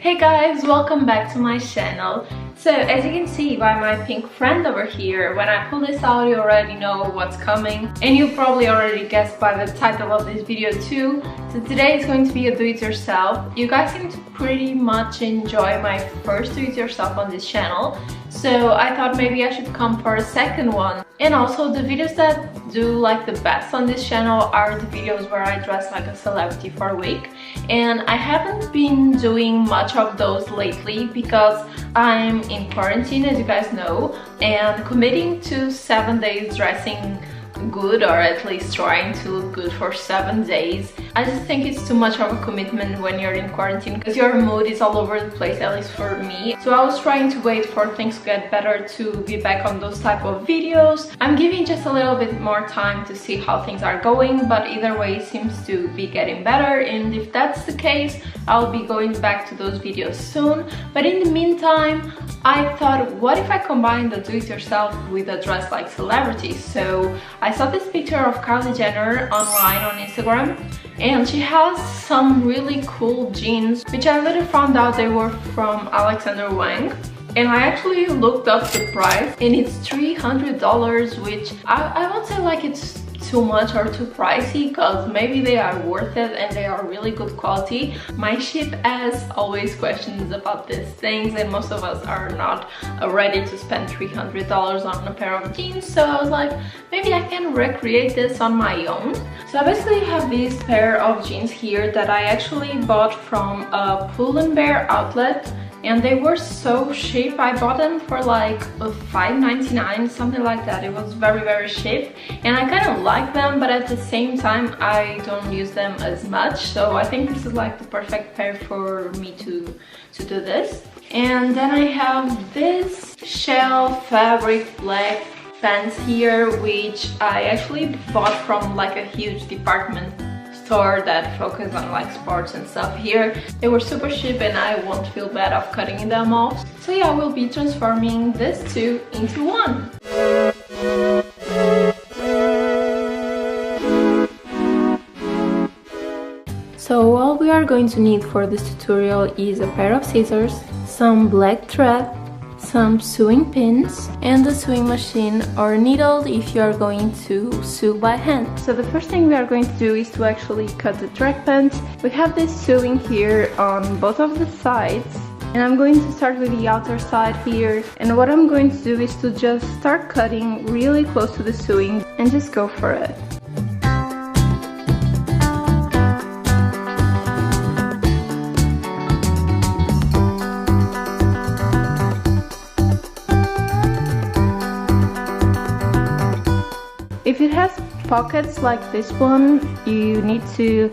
Hey guys, welcome back to my channel. So as you can see by my pink friend over here, when I pull this out you already know what's coming, and you probably already guessed by the title of this video too. So today is going to be a do-it-yourself. You guys seem to pretty much enjoy my first do-it-yourself on this channel, so I thought maybe I should come for a second one. And also the videos that do like the best on this channel are the videos where I dress like a celebrity for a week, and I haven't been doing much of those lately because I'm in quarantine, as you guys know, and committing to 7 days dressing good, or at least trying to look good for 7 days. I just think it's too much of a commitment when you're in quarantine because your mood is all over the place, at least for me. So I was trying to wait for things to get better to be back on those type of videos. I'm giving just a little bit more time to see how things are going, but either way it seems to be getting better, and if that's the case I'll be going back to those videos soon. But in the meantime I thought, what if I combine the do-it-yourself with a dress like celebrity? So I saw this picture of Kylie Jenner online on Instagram, and she has some really cool jeans, which I later found out they were from Alexander Wang. And I actually looked up the price, and it's $300, which I won't say like it's too much or too pricey, because maybe they are worth it and they are really good quality. My ship has always questions about these things, and most of us are not ready to spend $300 on a pair of jeans, so I was like, maybe I can recreate this on my own. So I basically have this pair of jeans here that I actually bought from a Pull & Bear outlet, and they were so cheap. I bought them for like $5.99, something like that. It was very cheap, and I kind of like them, but at the same time I don't use them as much, so I think this is like the perfect pair for me to do this. And then I have this shell fabric black pants here, which I actually bought from like a huge department store that focus on like sports and stuff here. They were super cheap and I won't feel bad of cutting them off. So yeah, we'll be transforming these two into one. So all we are going to need for this tutorial is a pair of scissors, some black thread, some sewing pins, and a sewing machine or needle if you are going to sew by hand. So the first thing we are going to do is to actually cut the track pants. We have this sewing here on both of the sides, and I'm going to start with the outer side here, and what I'm going to do is to just start cutting really close to the sewing and just go for it. If it has pockets like this one, you need to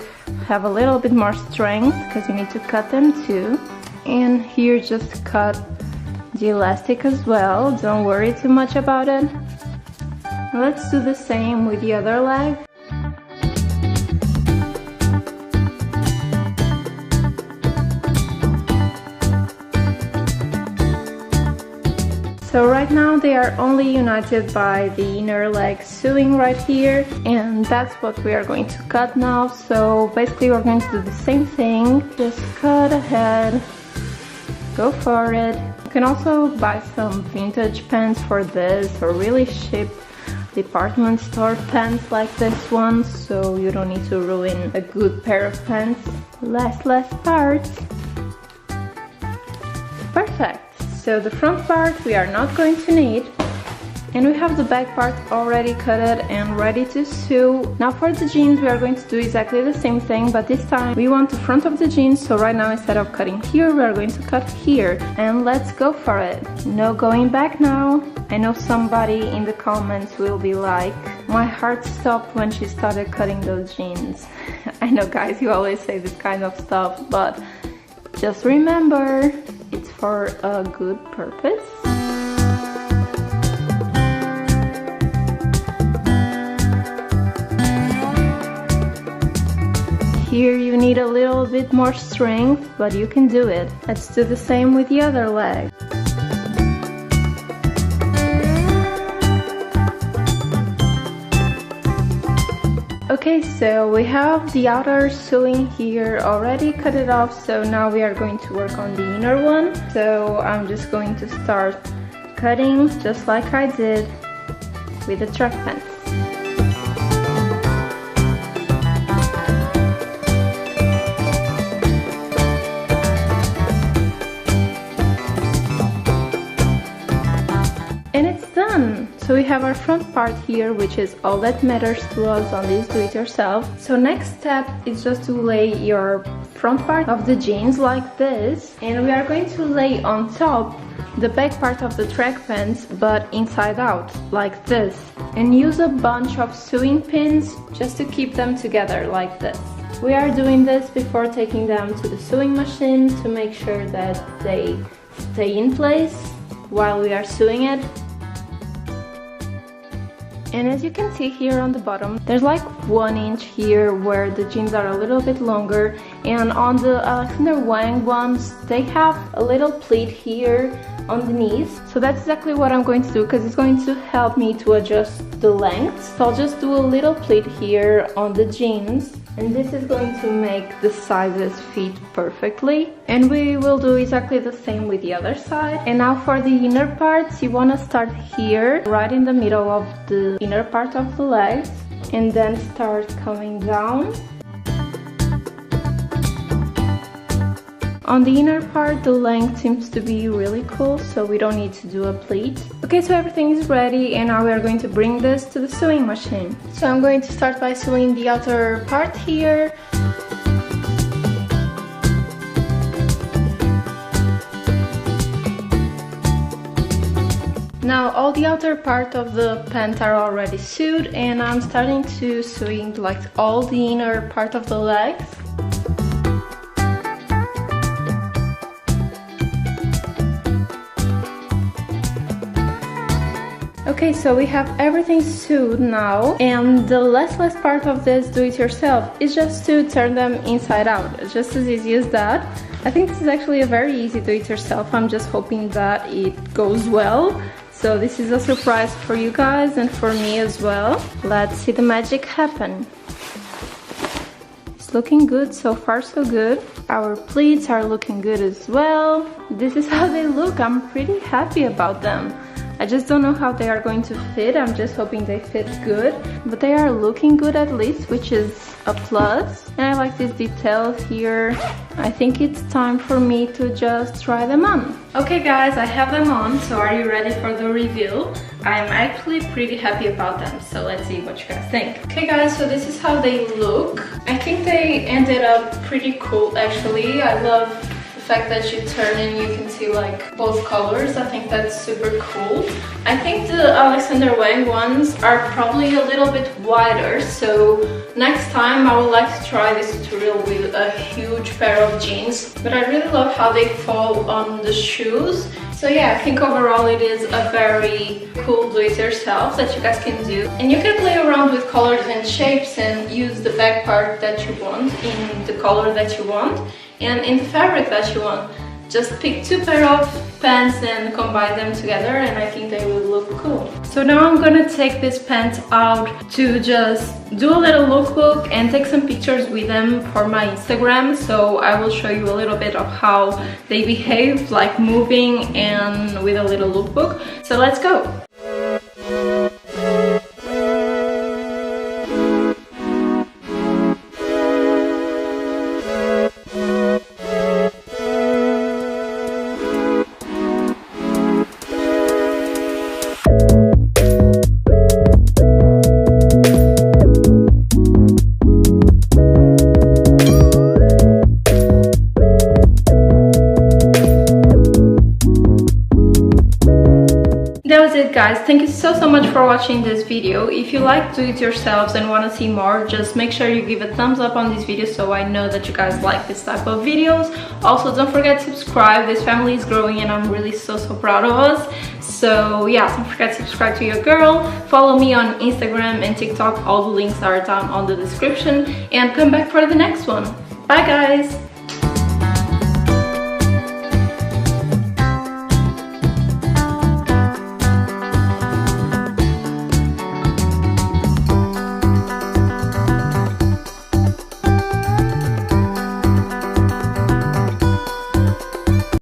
have a little bit more strength because you need to cut them too. And here just cut the elastic as well, don't worry too much about it. Let's do the same with the other leg. So right now they are only united by the inner leg sewing right here, and that's what we are going to cut now. So basically we're going to do the same thing, just cut ahead, go for it. You can also buy some vintage pants for this, or really cheap department store pants like this one, so you don't need to ruin a good pair of pants. Last part. Perfect. So the front part we are not going to need, and we have the back part already cut and ready to sew. Now for the jeans we are going to do exactly the same thing, but this time we want the front of the jeans, so right now instead of cutting here we are going to cut here, and let's go for it. No going back now. I know somebody in the comments will be like, my heart stopped when she started cutting those jeans. I know guys, you always say this kind of stuff, but just remember, it's for a good purpose. Here you need a little bit more strength, but you can do it. Let's do the same with the other leg. Okay, so we have the outer sewing here already cut it off, so now we are going to work on the inner one. So I'm just going to start cutting just like I did with the track pants. And it's done! So we have our front part here, which is all that matters to us on this do-it-yourself. So next step is just to lay your front part of the jeans like this, and we are going to lay on top the back part of the track pants, but inside out like this, and use a bunch of sewing pins just to keep them together like this. We are doing this before taking them to the sewing machine to make sure that they stay in place while we are sewing it. And as you can see here on the bottom, there's like 1 inch here where the jeans are a little bit longer, and on the Alexander Wang ones they have a little pleat here underneath. So that's exactly what I'm going to do, because it's going to help me to adjust the length. So I'll just do a little pleat here on the jeans, and this is going to make the sizes fit perfectly. And we will do exactly the same with the other side. And now for the inner parts, you want to start here, right in the middle of the inner part of the legs, and then start coming down. On the inner part, the length seems to be really cool, so we don't need to do a pleat. Okay, so everything is ready, and now we are going to bring this to the sewing machine. So I'm going to start by sewing the outer part here. Now all the outer part of the pant are already sewed, and I'm starting to sewing like all the inner part of the legs. Okay, so we have everything sewed now, and the last part of this do-it-yourself is just to turn them inside out. It's just as easy as that. I think this is actually a very easy do-it-yourself. I'm just hoping that it goes well. So this is a surprise for you guys and for me as well. Let's see the magic happen. It's looking good, so far so good. Our pleats are looking good as well. This is how they look. I'm pretty happy about them. I just don't know how they are going to fit. I'm just hoping they fit good, but they are looking good at least, which is a plus. And I like these details here. I think it's time for me to just try them on. Okay guys, I have them on, so are you ready for the review? I'm actually pretty happy about them, so let's see what you guys think. Okay guys, so this is how they look. I think they ended up pretty cool actually. I love the fact that you turn and you can see like both colors. I think that's super cool. I think the Alexander Wang ones are probably a little bit wider, so next time I would like to try this tutorial with a huge pair of jeans. But I really love how they fall on the shoes. So yeah, I think overall it is a very cool do-it-yourself that you guys can do. And you can play around with colors and shapes and use the back part that you want in the color that you want and in the fabric that you want. Just pick 2 pair of pants and combine them together, and I think they will look cool. So now I'm gonna take this pants out to just do a little lookbook and take some pictures with them for my Instagram. So I will show you a little bit of how they behave, like moving and with a little lookbook. So let's go. That was it guys, thank you so much for watching this video. If you like do-it-yourselves and want to see more, just make sure you give a thumbs up on this video so I know that you guys like this type of videos. Also don't forget to subscribe, this family is growing and I'm really so proud of us. So yeah, don't forget to subscribe to your girl, follow me on Instagram and TikTok, all the links are down on the description, and come back for the next one. Bye guys!